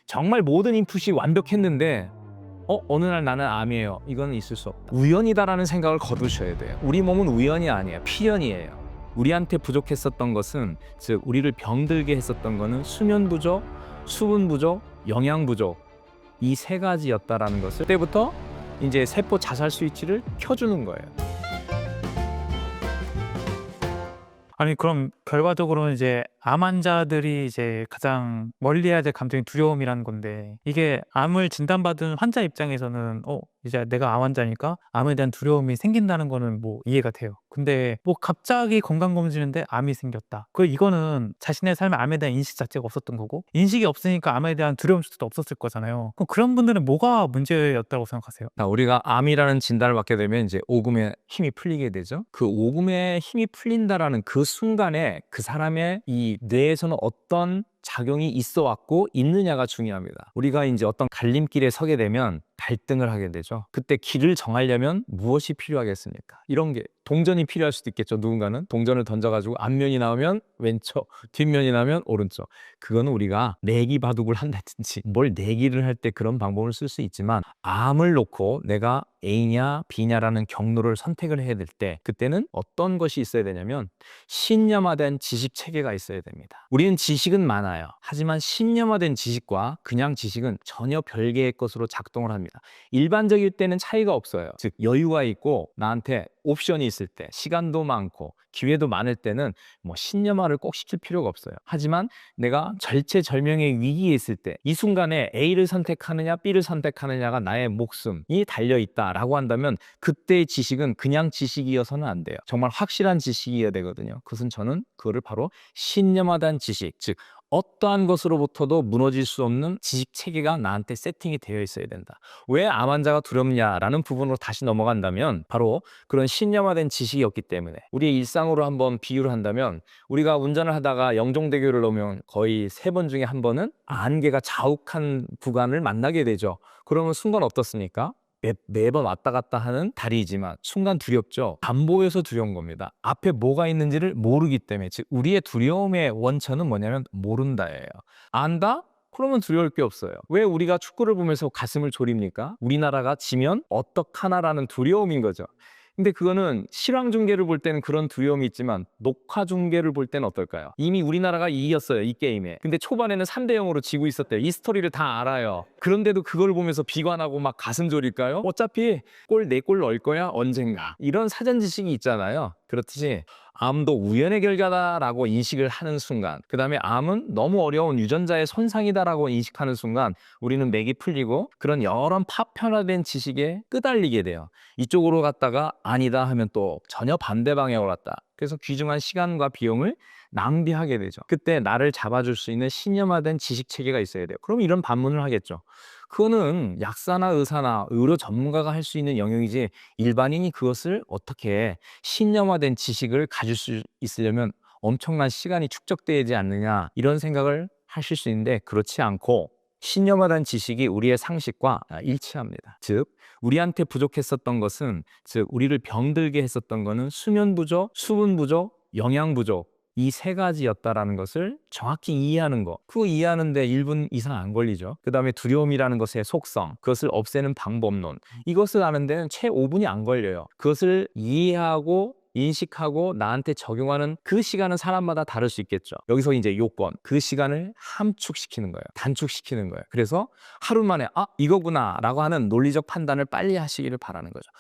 정말 모든 인풋이 완벽했는데 어느 날 나는 암이에요. 이건 있을 수 없다. 우연이다라는 생각을 거두셔야 돼요. 우리 몸은 우연이 아니에요. 필연이에요. 우리한테 부족했었던 것은, 즉 우리를 병들게 했었던 것은 수면 부족, 수분 부족, 영양 부족, 이 세 가지였다라는 것을 그때부터 이제 세포 자살 스위치를 켜주는 거예요. 아니 그럼 결과적으로는 이제 암 환자들이 이제 가장 멀리해야 될 감정이 두려움이라는 건데, 이게 암을 진단받은 환자 입장에서는 이제 내가 암 환자니까 암에 대한 두려움이 생긴다는 거는 뭐 이해가 돼요. 근데 뭐 갑자기 건강검진인데 암이 생겼다. 이거는 자신의 삶에 암에 대한 인식 자체가 없었던 거고, 인식이 없으니까 암에 대한 두려움 자체도 없었을 거잖아요. 그럼 그런 분들은 뭐가 문제였다고 생각하세요? 우리가 암이라는 진단을 받게 되면 이제 오금에 힘이 풀리게 되죠. 그 오금에 힘이 풀린다라는 그 순간에 그 사람의 이 뇌에서는 어떤 작용이 있어 왔고 있느냐가 중요합니다. 우리가 이제 어떤 갈림길에 서게 되면 갈등을 하게 되죠. 그때 길을 정하려면 무엇이 필요하겠습니까? 이런 게 동전이 필요할 수도 있겠죠. 누군가는 동전을 던져가지고 앞면이 나오면 왼쪽, 뒷면이 나오면 오른쪽. 그거는 우리가 내기 바둑을 한다든지 뭘 내기를 할 때 그런 방법을 쓸 수 있지만, 암을 놓고 내가 A냐 B냐라는 경로를 선택을 해야 될 때 그때는 어떤 것이 있어야 되냐면 신념화된 지식 체계가 있어야 됩니다. 우리는 지식은 많아요. 하지만 신념화된 지식과 그냥 지식은 전혀 별개의 것으로 작동을 합니다. 일반적일 때는 차이가 없어요. 즉 여유가 있고 나한테 옵션이 있을 때, 시간도 많고 기회도 많을 때는 뭐 신념화를 꼭 시킬 필요가 없어요. 하지만 내가 절체절명의 위기에 있을 때 이 순간에 A를 선택하느냐 B를 선택하느냐가 나의 목숨이 달려있다라고 한다면 그때의 지식은 그냥 지식이어서는 안 돼요. 정말 확실한 지식이어야 되거든요. 그것은 저는 그거를 바로 신념화된 지식, 즉 어떠한 것으로부터도 무너질 수 없는 지식 체계가 나한테 세팅이 되어 있어야 된다. 왜 암 환자가 두렵냐라는 부분으로 다시 넘어간다면 바로 그런 신념화된 지식이었기 때문에, 우리의 일상으로 한번 비유를 한다면 우리가 운전을 하다가 영종대교를 넘으면 거의 3번 중에 1번은 안개가 자욱한 구간을 만나게 되죠. 그러면 순간 어떻습니까? 매번 왔다 갔다 하는 다리이지만 순간 두렵죠. 안 보여서 두려운 겁니다. 앞에 뭐가 있는지를 모르기 때문에. 즉 우리의 두려움의 원천은 뭐냐면 모른다예요. 안다? 그러면 두려울 게 없어요. 왜 우리가 축구를 보면서 가슴을 졸입니까? 우리나라가 지면 어떡하나라는 두려움인 거죠. 근데 그거는 실황 중계를 볼 때는 그런 두려움이 있지만 녹화 중계를 볼 때는 어떨까요? 이미 우리나라가 이겼어요, 이 게임에. 근데 초반에는 3대 0으로 지고 있었대요. 이 스토리를 다 알아요. 그런데도 그걸 보면서 비관하고 막 가슴 졸일까요? 어차피 내 골 넣을 거야 언젠가. 이런 사전 지식이 있잖아요. 그렇듯이 암도 우연의 결과다라고 인식을 하는 순간, 그 다음에 암은 너무 어려운 유전자의 손상이다라고 인식하는 순간 우리는 맥이 풀리고 그런 여러 파편화된 지식에 끄달리게 돼요. 이쪽으로 갔다가 아니다 하면 또 전혀 반대 방향으로 갔다. 그래서 귀중한 시간과 비용을 낭비하게 되죠. 그때 나를 잡아줄 수 있는 신념화된 지식 체계가 있어야 돼요. 그럼 이런 반문을 하겠죠. 그거는 약사나 의사나 의료 전문가가 할 수 있는 영역이지 일반인이 그것을 어떻게 신념화된 지식을 가질 수 있으려면 엄청난 시간이 축적되지 않느냐, 이런 생각을 하실 수 있는데 그렇지 않고 신념화된 지식이 우리의 상식과 일치합니다. 즉 우리한테 부족했었던 것은, 즉 우리를 병들게 했었던 것은 수면 부족, 수분 부족, 영양 부족, 이 세 가지였다라는 것을 정확히 이해하는 거. 그거 이해하는데 1분 이상 안 걸리죠. 그 다음에 두려움이라는 것의 속성, 그것을 없애는 방법론, 이것을 아는 데는 채 5분이 안 걸려요. 그것을 이해하고 인식하고 나한테 적용하는 그 시간은 사람마다 다를 수 있겠죠. 여기서 이제 요건, 그 시간을 함축시키는 거예요. 단축시키는 거예요. 그래서 하루 만에 이거구나 라고 하는 논리적 판단을 빨리 하시기를 바라는 거죠.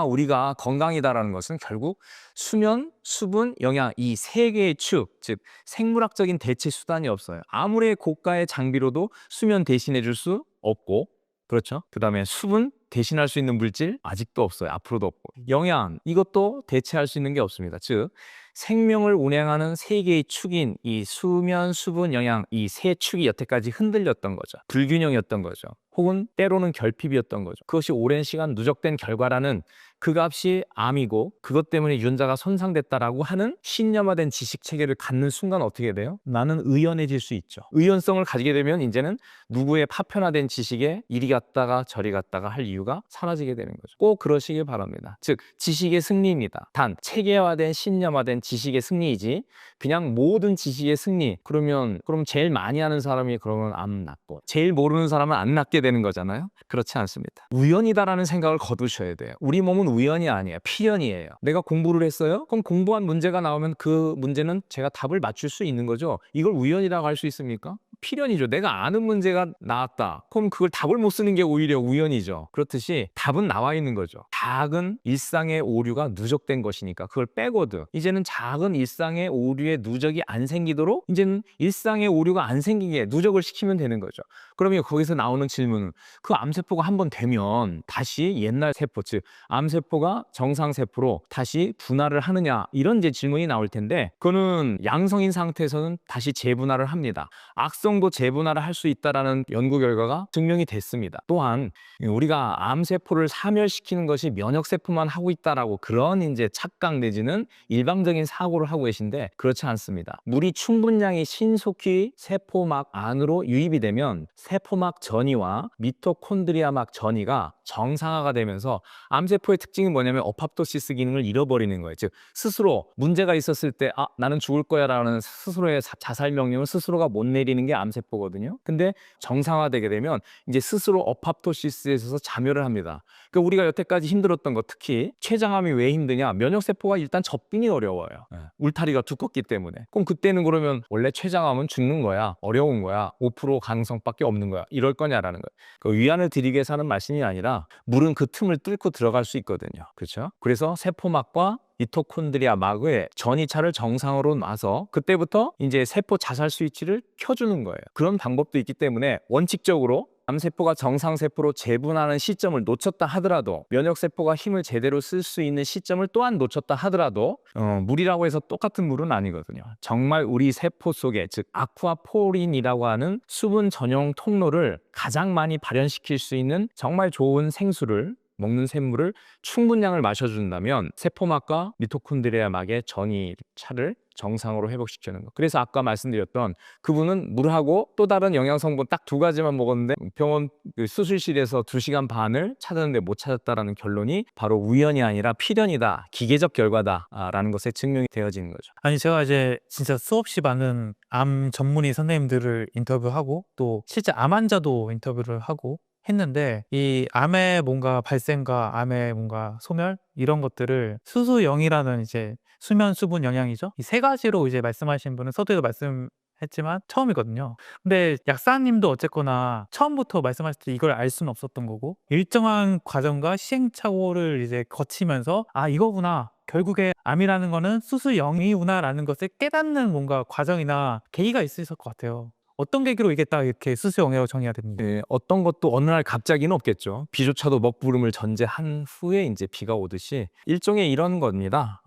우리가 건강이다라는 것은 결국 수면, 수분, 영양, 이 세 개의 축, 즉 생물학적인 대체 수단이 없어요. 아무리 고가의 장비로도 수면 대신해 줄 수 없고, 그렇죠? 그 다음에 수분 대신할 수 있는 물질 아직도 없어요. 앞으로도 없고. 영양, 이것도 대체할 수 있는 게 없습니다. 즉 생명을 운행하는 세 개의 축인 이 수면, 수분, 영양, 이 세 축이 여태까지 흔들렸던 거죠. 불균형이었던 거죠. 혹은 때로는 결핍이었던 거죠. 그것이 오랜 시간 누적된 결과라는 그 값이 암이고, 그것 때문에 유전자가 손상됐다라고 하는 신념화된 지식 체계를 갖는 순간 어떻게 돼요? 나는 의연해질 수 있죠. 의연성을 가지게 되면 이제는 누구의 파편화된 지식에 이리 갔다가 저리 갔다가 할 이유가 사라지게 되는 거죠. 꼭 그러시길 바랍니다. 즉 지식의 승리입니다. 단 체계화된 신념화된 지식의 승리이지 그냥 모든 지식의 승리 그럼 제일 많이 하는 사람이 그러면 암 낫고 제일 모르는 사람은 안 낫게 되는 거잖아요. 그렇지 않습니다. 우연이다라는 생각을 거두셔야 돼요. 우리 몸은 우연이 아니에요. 필연이에요. 내가 공부를 했어요? 그럼 공부한 문제가 나오면 그 문제는 제가 답을 맞출 수 있는 거죠. 이걸 우연이라고 할 수 있습니까? 필연이죠. 내가 아는 문제가 나왔다. 그럼 그걸 답을 못 쓰는 게 오히려 우연이죠. 그렇듯이 답은 나와 있는 거죠. 작은 일상의 오류가 누적된 것이니까 그걸 빼거든. 이제는 작은 일상의 오류의 누적이 안 생기도록 이제는 일상의 오류가 안 생기게 누적을 시키면 되는 거죠. 그러면 거기서 나오는 질문은 그 암세포가 한번 되면 다시 옛날 세포, 즉 암세포가 정상세포로 다시 분할을 하느냐 이런 이제 질문이 나올 텐데 그거는 양성인 상태에서는 다시 재분할을 합니다. 악성도 재분할을 할 수 있다라는 연구 결과가 증명이 됐습니다. 또한 우리가 암세포를 사멸시키는 것이 면역세포만 하고 있다라고 그런 이제 착각 내지는 일방적인 사고를 하고 계신데 그렇지 않습니다. 물이 충분량이 신속히 세포막 안으로 유입이 되면 세포막 전이와 미토콘드리아막 전이가 정상화가 되면서 암세포의 특징이 뭐냐면 어팝토시스 기능을 잃어버리는 거예요. 즉 스스로 문제가 있었을 때 나는 죽을 거야 라는 스스로의 자살 명령을 스스로가 못 내리는 게 암세포거든요. 근데 정상화되게 되면 이제 스스로 어팝토시스에 있어서 자멸을 합니다. 그러니까 우리가 여태까지 힘들었던 거 특히 췌장암이 왜 힘드냐? 면역세포가 일단 접근이 어려워요. 울타리가 두껍기 때문에. 그럼 그때는 그러면 원래 췌장암은 죽는 거야? 어려운 거야? 5% 가능성밖에 없는 거야? 이럴 거냐라는 거예요. 그 위안을 드리기 위해서 하는 말씀이 아니라 물은 그 틈을 뚫고 들어갈 수 있거든요. 그렇죠? 그래서 세포막과 미토콘드리아 막의 전이차를 정상으로 놔서 그때부터 이제 세포 자살 스위치를 켜주는 거예요. 그런 방법도 있기 때문에 원칙적으로 암세포가 정상세포로 재분하는 시점을 놓쳤다 하더라도 면역세포가 힘을 제대로 쓸 수 있는 시점을 또한 놓쳤다 하더라도 물이라고 해서 똑같은 물은 아니거든요. 정말 우리 세포 속에 즉 아쿠아포린이라고 하는 수분 전용 통로를 가장 많이 발현시킬 수 있는 정말 좋은 생수를 먹는 샘물을 충분량을 마셔준다면 세포막과 미토콘드리아 막의 전이차를 정상으로 회복시키는 거. 그래서 아까 말씀드렸던 그분은 물하고 또 다른 영양성분 딱 두 가지만 먹었는데 병원 수술실에서 2시간 반을 찾았는데 못 찾았다라는 결론이 바로 우연이 아니라 필연이다, 기계적 결과다라는 것에 증명이 되어지는 거죠. 아니 제가 이제 진짜 수없이 많은 암 전문의 선생님들을 인터뷰하고 또 실제 암 환자도 인터뷰를 하고 했는데 이 암의 뭔가 발생과 암의 뭔가 소멸 이런 것들을 수수영이라는 이제 수면 수분 영양이죠. 이 세 가지로 이제 말씀하신 분은 서두에도 말씀했지만 처음이거든요. 근데 약사님도 어쨌거나 처음부터 말씀하실 때 이걸 알 수는 없었던 거고 일정한 과정과 시행착오를 이제 거치면서 이거구나. 결국에 암이라는 거는 수수영이구나라는 것을 깨닫는 뭔가 과정이나 계기가 있으실 것 같아요. 어떤 계기로 이게 딱 이렇게 수수영이라고 정의가 됩니까? 예, 어떤 것도 어느 날 갑자기는 없겠죠. 비조차도 먹부름을 전제한 후에 이제 비가 오듯이 일종의 이런 겁니다.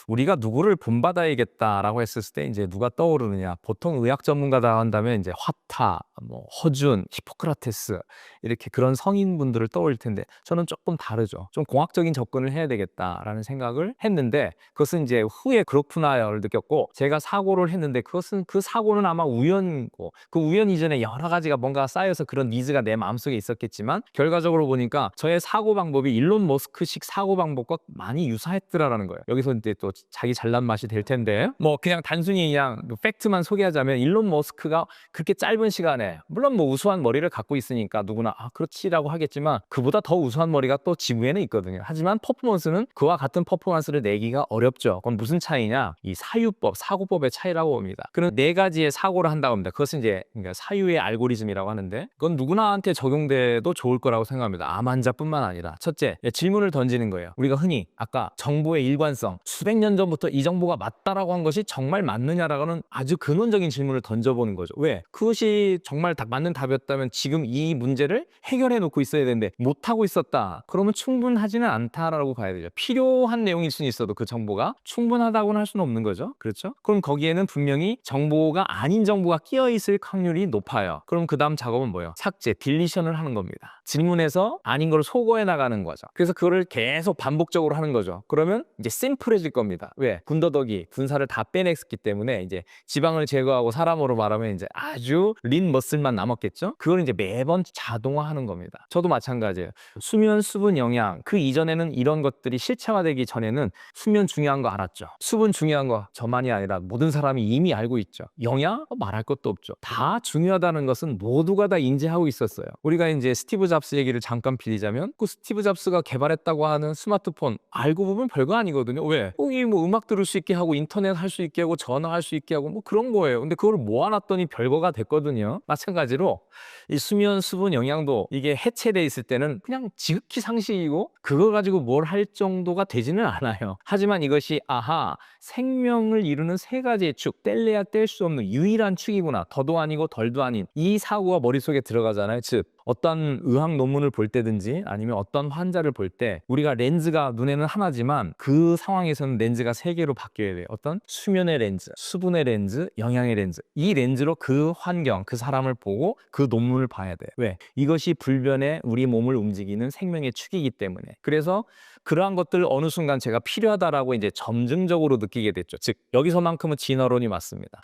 우리가 누구를 본받아야겠다라고 했을 때 이제 누가 떠오르느냐. 보통 의학 전문가다 한다면 이제 화타, 허준, 히포크라테스 이렇게 그런 성인분들을 떠올릴 텐데 저는 조금 다르죠. 좀 공학적인 접근을 해야 되겠다라는 생각을 했는데 그것은 이제 후에 그렇구나를 느꼈고 제가 사고를 했는데 그 사고는 아마 우연이고 그 우연 이전에 여러 가지가 뭔가 쌓여서 그런 니즈가 내 마음속에 있었겠지만 결과적으로 보니까 저의 사고 방법이 일론 머스크식 사고 방법과 많이 유사했더라라는 거예요. 여기서 이제 또 자기 잘난 맛이 될 텐데 그냥 단순히 그냥 팩트만 소개하자면 일론 머스크가 그렇게 짧은 시간에 물론 우수한 머리를 갖고 있으니까 누구나 그렇지라고 하겠지만 그보다 더 우수한 머리가 또 지구에는 있거든요. 하지만 퍼포먼스는 그와 같은 퍼포먼스를 내기가 어렵죠. 그건 무슨 차이냐? 이 사유법, 사고법의 차이라고 봅니다. 그런 4가지의 사고를 한다고 합니다. 그것은 이제 그러니까 사유의 알고리즘이라고 하는데 그건 누구나한테 적용돼도 좋을 거라고 생각합니다. 암 환자뿐만 아니라 첫째, 질문을 던지는 거예요. 우리가 흔히 아까 정보의 일관성, 수백 년 전부터 이 정보가 맞다라고 한 것이 정말 맞느냐라고는 아주 근원적인 질문을 던져보는 거죠. 왜? 그것이 정말 맞는 답이었다면 지금 이 문제를 해결해 놓고 있어야 되는데 못하고 있었다. 그러면 충분하지는 않다라고 봐야 되죠. 필요한 내용일 수는 있어도 그 정보가 충분하다고는 할 수는 없는 거죠. 그렇죠? 그럼 거기에는 분명히 정보가 아닌 정보가 끼어 트여 있을 확률이 높아요. 그럼 그 다음 작업은 뭐예요? 삭제, 딜리션을 하는 겁니다. 질문에서 아닌 걸 소거해 나가는 거죠. 그래서 그거를 계속 반복적으로 하는 거죠. 그러면 이제 심플해질 겁니다. 왜? 군더더기, 군사를 다 빼냈기 때문에 이제 지방을 제거하고 사람으로 말하면 이제 아주 린 머슬만 남았겠죠? 그걸 이제 매번 자동화하는 겁니다. 저도 마찬가지예요. 수면, 수분, 영양. 그 이전에는 이런 것들이 실체화되기 전에는 수면 중요한 거 알았죠. 수분 중요한 거 저만이 아니라 모든 사람이 이미 알고 있죠. 영양? 말할 것도 없죠. 다 중요하다는 것은 모두가 다 인지하고 있었어요. 우리가 이제 스티브 잡스 얘기를 잠깐 빌리자면 그 스티브 잡스가 개발했다고 하는 스마트폰 알고 보면 별거 아니거든요. 왜? 거기 뭐 음악 들을 수 있게 하고 인터넷 할 수 있게 하고 전화할 수 있게 하고 뭐 그런 거예요. 근데 그걸 모아놨더니 별거가 됐거든요. 마찬가지로 이 수면, 수분, 영양도 이게 해체돼 있을 때는 그냥 지극히 상식이고 그거 가지고 뭘 할 정도가 되지는 않아요. 하지만 이것이 아하, 생명을 이루는 세 가지의 축, 뗄래야 뗄 수 없는 유일한 축이구나. 더도 아니고 덜도 아닌 이 사고가 머릿속에 들어가잖아요. 즉 어떤 의학 논문을 볼 때든지 아니면 어떤 환자를 볼 때 우리가 렌즈가 눈에는 하나지만 그 상황에서는 렌즈가 세 개로 바뀌어야 돼요. 어떤 수면의 렌즈, 수분의 렌즈, 영양의 렌즈. 이 렌즈로 그 환경, 그 사람을 보고 그 논문을 봐야 돼요. 왜? 이것이 불변의 우리 몸을 움직이는 생명의 축이기 때문에. 그래서 그러한 것들 어느 순간 제가 필요하다라고 이제 점증적으로 느끼게 됐죠. 즉 여기서만큼은 진화론이 맞습니다.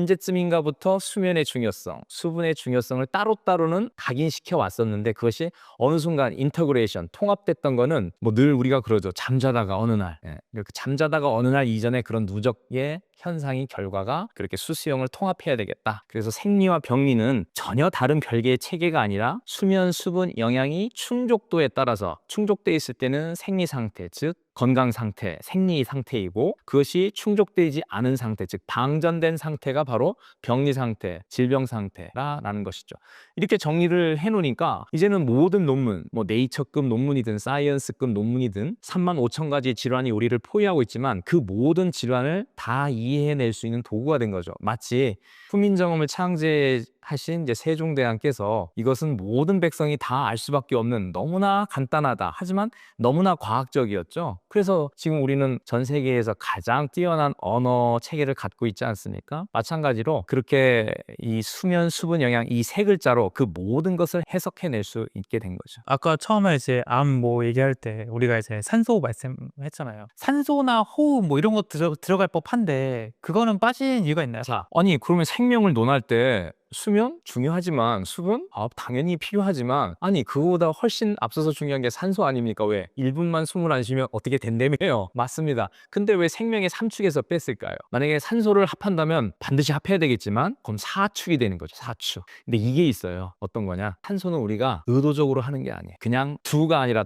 언제쯤인가부터 수면의 중요성, 수분의 중요성을 따로따로는 각인시켜 왔었는데 그것이 어느 순간 인터그레이션, 통합됐던 거는 뭐 늘 우리가 그러죠. 잠자다가 어느 날. 이렇게 잠자다가 어느 날 이전에 그런 누적의 현상이 결과가 그렇게 수수형을 통합해야 되겠다. 그래서 생리와 병리는 전혀 다른 별개의 체계가 아니라 수면, 수분, 영양이 충족도에 따라서 충족돼 있을 때는 생리 상태, 즉 건강 상태, 생리 상태이고 그것이 충족되지 않은 상태, 즉 방전된 상태가 바로 병리 상태, 질병 상태라는 것이죠. 이렇게 정리를 해놓으니까 이제는 모든 논문, 뭐 네이처급 논문이든 사이언스급 논문이든 35,000가지 질환이 우리를 포위하고 있지만 그 모든 질환을 다 이해해낼 수 있는 도구가 된 거죠. 마치 후민정음을 창제하신 이제 세종대왕께서 이것은 모든 백성이 다 알 수밖에 없는 너무나 간단하다. 하지만 너무나 과학적이었죠. 그래서 지금 우리는 전 세계에서 가장 뛰어난 언어 체계를 갖고 있지 않습니까? 마찬가지로 그렇게 이 수면, 수분, 영양 이 세 글자로 그 모든 것을 해석해낼 수 있게 된 거죠. 아까 처음에 이제 암 뭐 얘기할 때 우리가 이제 산소 말씀했잖아요. 산소나 호흡 뭐 이런 거 들어갈 법한데 그거는 빠진 이유가 있나요? 자, 아니 그러면 생명을 논할 때 수면 중요하지만 수분 당연히 필요하지만 아니 그거보다 훨씬 앞서서 중요한 게 산소 아닙니까? 왜? 1분만 숨을 안 쉬면 어떻게 된다며요? 맞습니다. 근데 왜 생명의 3축에서 뺐을까요? 만약에 산소를 합한다면 반드시 합해야 되겠지만 그럼 4축이 되는 거죠. 4축. 근데 이게 있어요. 어떤 거냐? 산소는 우리가 의도적으로 하는 게 아니에요. 그냥 두가 아니라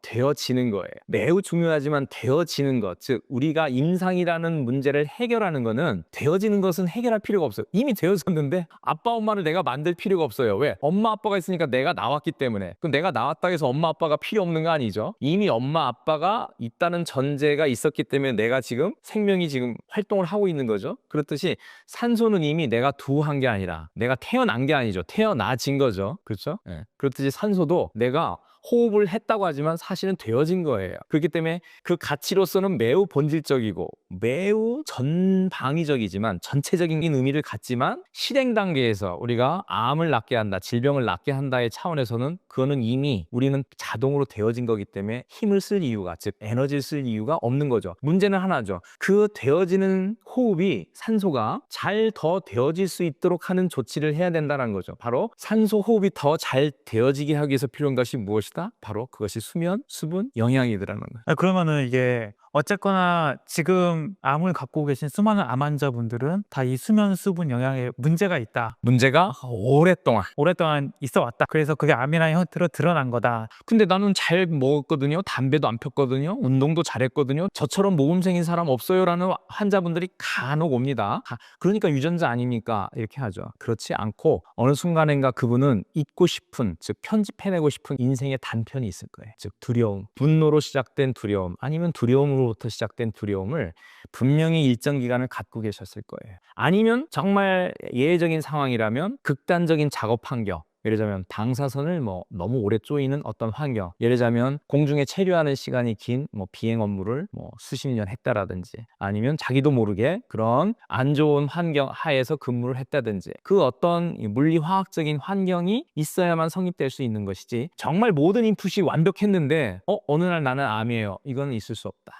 되어지는 거예요. 매우 중요하지만 되어지는 것, 즉 우리가 임상이라는 문제를 해결하는 거는 되어지는 것은 해결할 필요가 없어요. 이미 되어졌는데 아빠 엄마를 내가 만들 필요가 없어요. 왜? 엄마 아빠가 있으니까 내가 나왔기 때문에. 그럼 내가 나왔다 해서 엄마 아빠가 필요 없는 거 아니죠? 이미 엄마 아빠가 있다는 전제가 있었기 때문에 내가 지금 생명이 지금 활동을 하고 있는 거죠. 그렇듯이 산소는 이미 내가 두한 게 아니라 내가 태어난 게 아니죠. 태어나진 거죠. 그렇죠? 예. 그렇듯이 산소도 내가 호흡을 했다고 하지만 사실은 되어진 거예요. 그렇기 때문에 그 가치로서는 매우 본질적이고 매우 전방위적이지만 전체적인 의미를 갖지만 실행 단계에서 우리가 암을 낫게 한다, 질병을 낫게 한다의 차원에서는 그거는 이미 우리는 자동으로 되어진 거기 때문에 힘을 쓸 이유가, 즉 에너지를 쓸 이유가 없는 거죠. 문제는 하나죠. 그 되어지는 호흡이 산소가 잘 더 되어질 수 있도록 하는 조치를 해야 된다는 거죠. 바로 산소 호흡이 더 잘 되어지게 하기 위해서 필요한 것이 무엇이다? 바로 그것이 수면, 수분, 영양이더라는 거예요. 그러면은 이게 어쨌거나 지금 암을 갖고 계신 수많은 암 환자분들은 다 이 수면, 수분, 영양에 문제가 있다. 문제가 오랫동안 있어 왔다. 그래서 그게 암이라는 형태로 드러난 거다. 근데 나는 잘 먹었거든요. 담배도 안 폈거든요. 운동도 잘했거든요. 저처럼 모범생인 사람 없어요라는 환자분들이 간혹 옵니다. 그러니까 유전자 아닙니까? 이렇게 하죠. 그렇지 않고 어느 순간인가 그분은 잊고 싶은, 즉 편집해내고 싶은 인생의 단편이 있을 거예요. 즉 두려움, 분노로 시작된 두려움 아니면 두려움으로부터 시작된 두려움을 분명히 일정 기간을 갖고 계셨을 거예요. 아니면 정말 예외적인 상황이라면 극단적인 작업 환경, 예를 들자면 방사선을 뭐 너무 오래 쪼이는 어떤 환경, 예를 들자면 공중에 체류하는 시간이 긴 뭐 비행 업무를 뭐 수십 년 했다라든지, 아니면 자기도 모르게 그런 안 좋은 환경 하에서 근무를 했다든지, 그 어떤 이 물리화학적인 환경이 있어야만 성립될 수 있는 것이지, 정말 모든 인풋이 완벽했는데 어느 날 나는 암이에요, 이건 있을 수 없다.